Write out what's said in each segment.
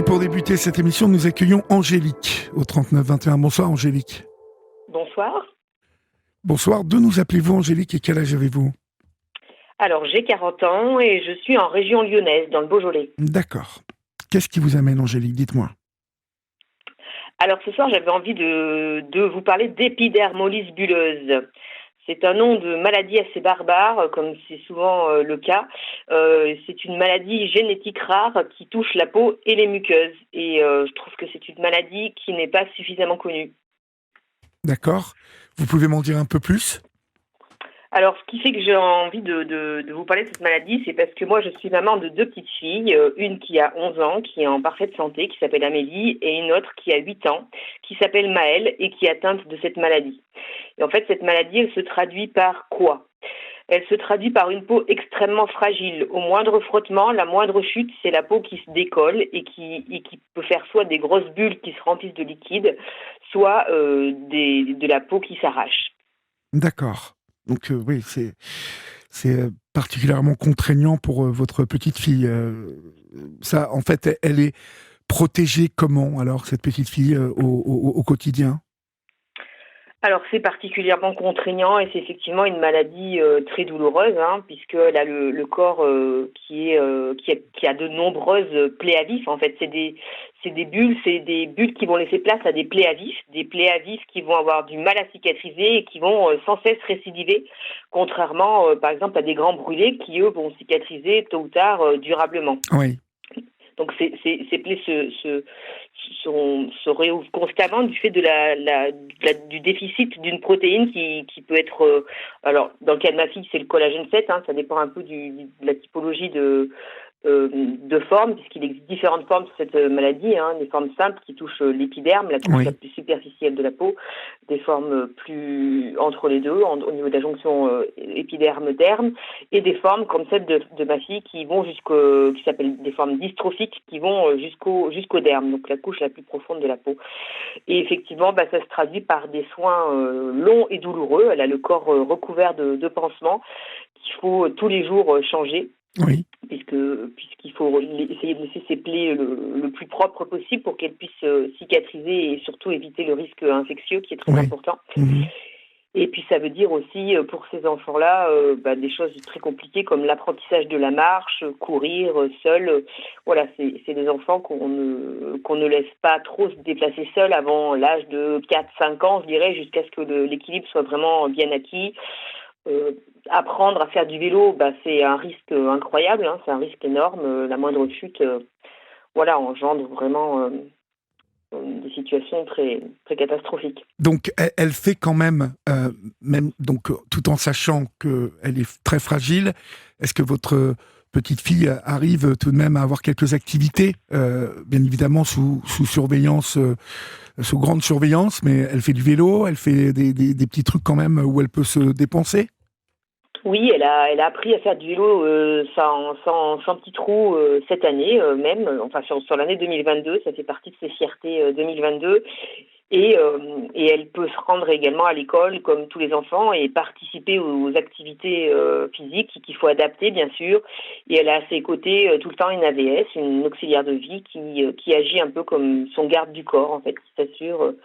pour débuter cette émission, nous accueillons Angélique au 39 21. Bonsoir Angélique. Bonsoir. Bonsoir, d'où nous appelez-vous Angélique et quel âge avez-vous? Alors, j'ai 40 ans et je suis en région lyonnaise, dans le Beaujolais. D'accord. Qu'est-ce qui vous amène Angélique? Dites-moi. Alors, ce soir, j'avais envie de vous parler d'épidermolyse bulleuse. C'est un nom de maladie assez barbare, comme c'est souvent le cas. C'est une maladie génétique rare qui touche la peau et les muqueuses. Et je trouve que c'est une maladie qui n'est pas suffisamment connue. D'accord. Vous pouvez m'en dire un peu plus? Alors, ce qui fait que j'ai envie de vous parler de cette maladie, c'est parce que moi, je suis maman de 2 petites filles, une qui a 11 ans, qui est en parfaite santé, qui s'appelle Amélie, et une autre qui a 8 ans, qui s'appelle Maëlle, et qui est atteinte de cette maladie. Et en fait, cette maladie, elle se traduit par quoi? Elle se traduit par une peau extrêmement fragile. Au moindre frottement, la moindre chute, c'est la peau qui se décolle et qui peut faire soit des grosses bulles qui se remplissent de liquide, soit de la peau qui s'arrache. D'accord. Donc oui, c'est particulièrement contraignant pour votre petite fille. Ça, en fait, elle est protégée comment alors cette petite fille au quotidien? Alors c'est particulièrement contraignant et c'est effectivement une maladie très douloureuse, puisqu'elle a le corps qui a de nombreuses plaies à vif. En fait, c'est des bulles qui vont laisser place à des plaies à vif qui vont avoir du mal à cicatriser et qui vont sans cesse récidiver, contrairement par exemple à des grands brûlés qui eux vont cicatriser tôt ou tard durablement. Oui. Donc ces plaies se réouvrent constamment du fait du déficit d'une protéine qui peut être... alors, dans le cas de ma fille, c'est le collagène 7, ça dépend un peu de la typologie de formes, puisqu'il existe différentes formes de cette maladie, des formes simples qui touchent l'épiderme, la couche la plus superficielle de la peau, des formes plus entre les deux, au niveau de la jonction épiderme-derme, et des formes comme celle de ma fille qui s'appellent des formes dystrophiques, qui vont jusqu'au derme, donc la couche la plus profonde de la peau. Et effectivement, ça se traduit par des soins longs et douloureux. Elle a le corps recouvert de pansements qu'il faut tous les jours changer. Oui. Puisqu'il faut essayer de laisser ses plaies le plus propre possible pour qu'elles puissent cicatriser et surtout éviter le risque infectieux qui est très important. Mmh. Et puis ça veut dire aussi pour ces enfants-là des choses très compliquées comme l'apprentissage de la marche, courir seul. Voilà, c'est des enfants qu'on ne laisse pas trop se déplacer seuls avant l'âge de 4-5 ans, je dirais, jusqu'à ce que l'équilibre soit vraiment bien acquis. Apprendre à faire du vélo, c'est un risque incroyable, c'est un risque énorme. La moindre chute, engendre vraiment des situations très, très catastrophiques. Donc, elle fait quand même, tout en sachant qu'elle est très fragile, est-ce que votre petite fille arrive tout de même à avoir quelques activités, bien évidemment sous surveillance, sous grande surveillance, mais elle fait du vélo, elle fait des petits trucs quand même où elle peut se dépenser? Oui, elle a appris à faire du vélo sans petit trou cette année même, sur l'année 2022, ça fait partie de ses fiertés 2022. Et elle peut se rendre également à l'école comme tous les enfants et participer aux activités physiques qu'il faut adapter bien sûr. Et elle a à ses côtés tout le temps une AVS, une auxiliaire de vie qui agit un peu comme son garde du corps en fait, qui s'assure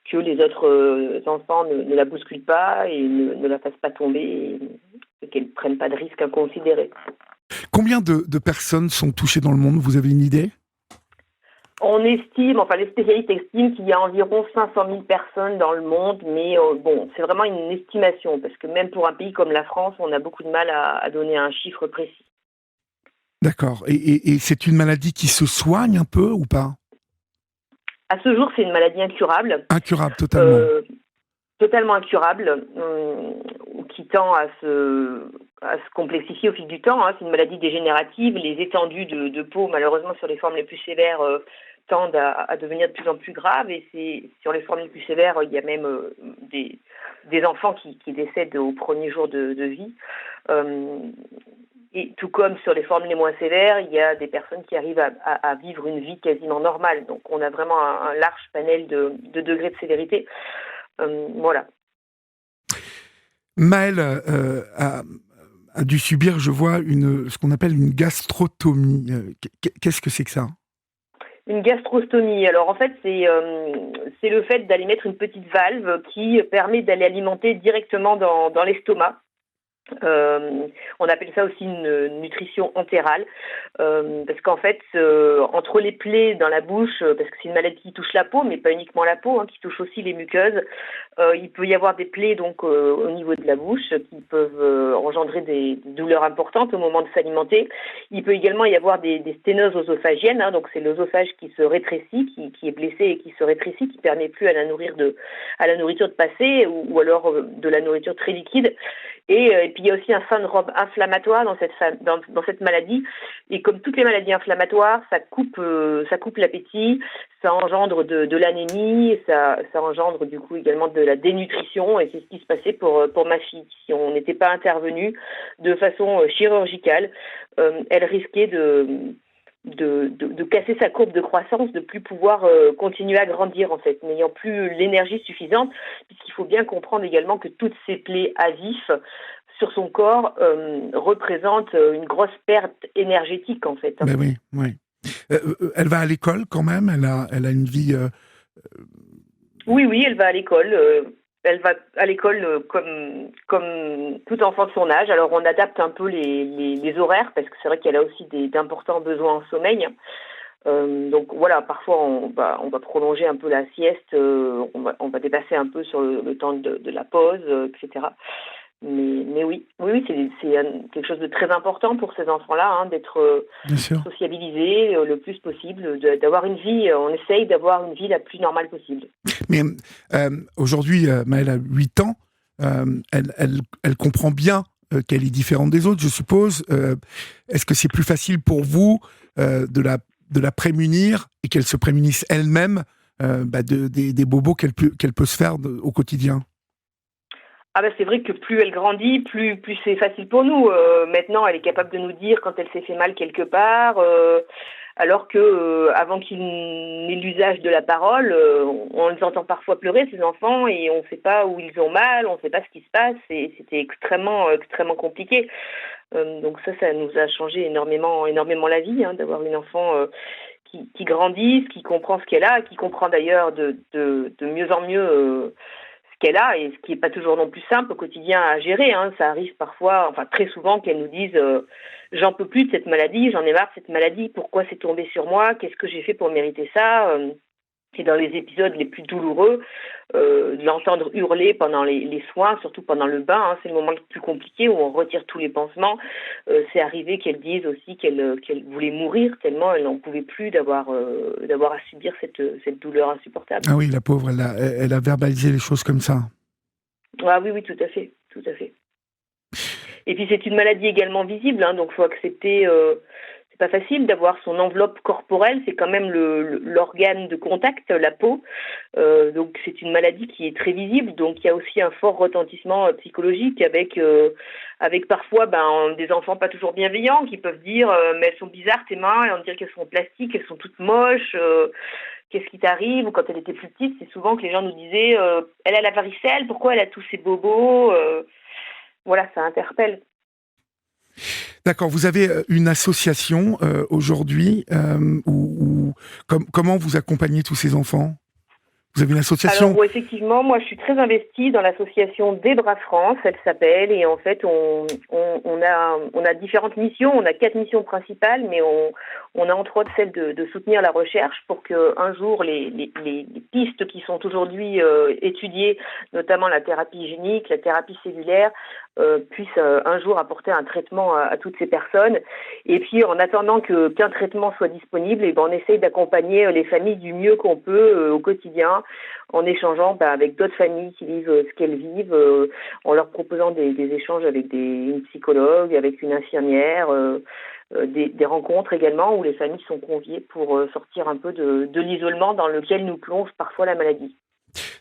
que les autres enfants ne la bousculent pas et ne la fassent pas tomber et qu'elle ne prenne pas de risques inconsidérés. Combien de personnes sont touchées dans le monde? Vous avez une idée? On estime, les spécialistes estiment qu'il y a environ 500 000 personnes dans le monde, mais c'est vraiment une estimation, parce que même pour un pays comme la France, on a beaucoup de mal à donner un chiffre précis. D'accord. Et c'est une maladie qui se soigne un peu ou pas? À ce jour, c'est une maladie incurable. Incurable, totalement. Totalement incurable, qui tend à se complexifier au fil du temps. C'est une maladie dégénérative. Les étendues de peau, malheureusement, sur les formes les plus sévères, tendent à devenir de plus en plus graves. Et sur les formes les plus sévères, il y a même des enfants qui décèdent au premier jour de vie. Et tout comme sur les formes les moins sévères, il y a des personnes qui arrivent à vivre une vie quasiment normale. Donc on a vraiment un large panel de degrés de sévérité. Voilà. Maëlle a dû subir, je vois, ce qu'on appelle une gastrotomie. Qu'est-ce que c'est que ça? Une gastrostomie. Alors en fait, c'est le fait d'aller mettre une petite valve qui permet d'aller alimenter directement dans l'estomac. On appelle ça aussi une nutrition entérale, parce qu'en fait, entre les plaies dans la bouche, parce que c'est une maladie qui touche la peau, mais pas uniquement la peau, qui touche aussi les muqueuses, il peut y avoir des plaies donc au niveau de la bouche qui peuvent engendrer des douleurs importantes au moment de s'alimenter. Il peut également y avoir des sténoses œsophagiennes, donc c'est l'œsophage qui se rétrécit, qui est blessé et qui se rétrécit, qui permet plus à la nourriture de passer, ou alors de la nourriture très liquide. Et puis il y a aussi un syndrome inflammatoire dans cette maladie. Et comme toutes les maladies inflammatoires, ça coupe l'appétit, ça engendre de l'anémie, ça engendre du coup également de la dénutrition. Et c'est ce qui se passait pour ma fille. Si on n'était pas intervenu de façon chirurgicale, elle risquait de casser sa courbe de croissance, de plus pouvoir continuer à grandir en fait, n'ayant plus l'énergie suffisante, puisqu'il faut bien comprendre également que toutes ces plaies à vif sur son corps représentent une grosse perte énergétique en fait. Ben oui, oui. Elle va à l'école quand même, elle a une vie... Oui, elle va à l'école. Elle va à l'école comme tout enfant de son âge. Alors on adapte un peu les horaires parce que c'est vrai qu'elle a aussi d'importants besoins en sommeil. Donc voilà, parfois on va prolonger un peu la sieste, on va dépasser un peu sur le temps de la pause, etc. Mais oui, c'est quelque chose de très important pour ces enfants-là, d'être sociabilisés le plus possible, d'avoir une vie, on essaye d'avoir une vie la plus normale possible. Mais aujourd'hui, Maëlle a 8 ans, elle comprend bien qu'elle est différente des autres, je suppose. Est-ce que c'est plus facile pour vous de la prémunir et qu'elle se prémunisse elle-même des bobos qu'elle peut se faire au quotidien? C'est vrai que plus elle grandit, plus c'est facile pour nous. Maintenant, elle est capable de nous dire quand elle s'est fait mal quelque part, alors que avant qu'ils n'aient l'usage de la parole, on les entend parfois pleurer, ces enfants, et on ne sait pas où ils ont mal, on ne sait pas ce qui se passe, et c'était extrêmement compliqué. Donc ça nous a changé énormément la vie, d'avoir une enfant qui grandisse, qui comprend ce qu'elle a, qui comprend d'ailleurs de mieux en mieux qu'elle a, et ce qui n'est pas toujours non plus simple au quotidien à gérer. Ça arrive parfois, très souvent, qu'elle nous dise j'en peux plus de cette maladie, j'en ai marre de cette maladie, pourquoi c'est tombé sur moi, qu'est-ce que j'ai fait pour mériter ça. Et dans les épisodes les plus douloureux, de l'entendre hurler pendant les soins, surtout pendant le bain, c'est le moment le plus compliqué où on retire tous les pansements. C'est arrivé qu'elle dise aussi qu'elle voulait mourir tellement elle n'en pouvait plus d'avoir à subir cette douleur insupportable. Ah oui, la pauvre, elle a verbalisé les choses comme ça. Ah oui, tout à fait. Et puis c'est une maladie également visible, donc il faut accepter... C'est pas facile d'avoir son enveloppe corporelle, c'est quand même l'organe de contact, la peau. Donc c'est une maladie qui est très visible, donc il y a aussi un fort retentissement psychologique avec parfois des enfants pas toujours bienveillants qui peuvent dire mais elles sont bizarres tes mains, et on dirait qu'elles sont en plastique, elles sont toutes moches. Qu'est-ce qui t'arrive? Ou quand elle était plus petite, c'est souvent que les gens nous disaient elle a la varicelle, pourquoi elle a tous ces bobos? Voilà, ça interpelle. D'accord, vous avez une association aujourd'hui comment vous accompagnez tous ces enfants? Vous avez une association? Alors effectivement, moi je suis très investie dans l'association Des Bras France, elle s'appelle, et en fait on a différentes missions, on a 4 missions principales, mais on a entre autres celle de soutenir la recherche pour que un jour les pistes qui sont aujourd'hui étudiées, notamment la thérapie génique, la thérapie cellulaire, puissent un jour apporter un traitement à toutes ces personnes. Et puis en attendant qu'un traitement soit disponible, on essaye d'accompagner les familles du mieux qu'on peut au quotidien, en échangeant avec d'autres familles qui vivent ce qu'elles vivent, en leur proposant des échanges avec une psychologue, avec une infirmière, des rencontres également où les familles sont conviées pour sortir un peu de l'isolement dans lequel nous plonge parfois la maladie.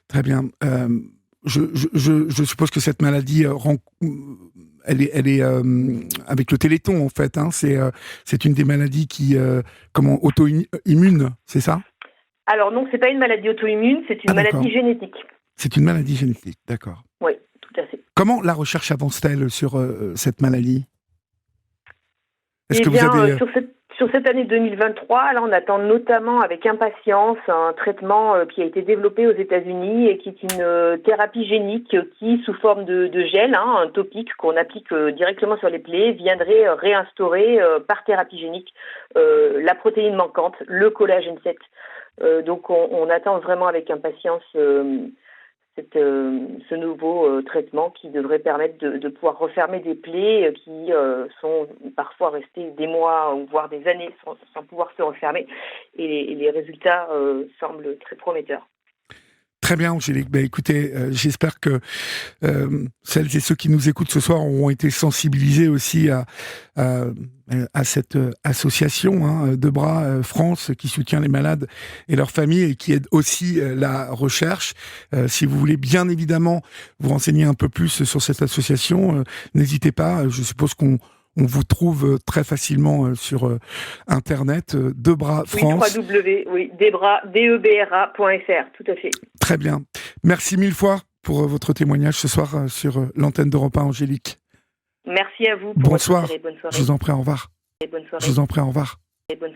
Très bien. Je suppose que cette maladie elle est avec le Téléthon en fait. C'est une des maladies qui auto-immune, c'est ça? Alors non, c'est pas une maladie auto-immune, c'est une maladie génétique. C'est une maladie génétique, d'accord. Oui, tout à fait. Comment la recherche avance-t-elle sur cette maladie? Est-ce que vous avez... sur cette année 2023, là, on attend notamment avec impatience un traitement qui a été développé aux États-Unis et qui est une thérapie génique qui, sous forme de gel, un topique qu'on applique directement sur les plaies, viendrait réinstaurer par thérapie génique la protéine manquante, le collagène 7. Donc, on attend vraiment avec impatience ce nouveau traitement qui devrait permettre de pouvoir refermer des plaies qui sont parfois restées des mois ou voire des années sans pouvoir se refermer. Et les résultats semblent très prometteurs. Très bien, Angélique. Écoutez, j'espère que celles et ceux qui nous écoutent ce soir auront été sensibilisés aussi à cette association de bras France qui soutient les malades et leurs familles et qui aide aussi la recherche. Si vous voulez bien évidemment vous renseigner un peu plus sur cette association, n'hésitez pas. Je suppose qu'on vous trouve très facilement sur Internet, De Bras France. debra.fr, tout à fait. Très bien. Merci mille fois pour votre témoignage ce soir sur l'antenne d'Europe 1, Angélique. Merci à vous. Bonsoir. Bonne soirée. Je vous en prie, au revoir. Et bonne soirée. Je vous en prie, au revoir. Et bonne soirée.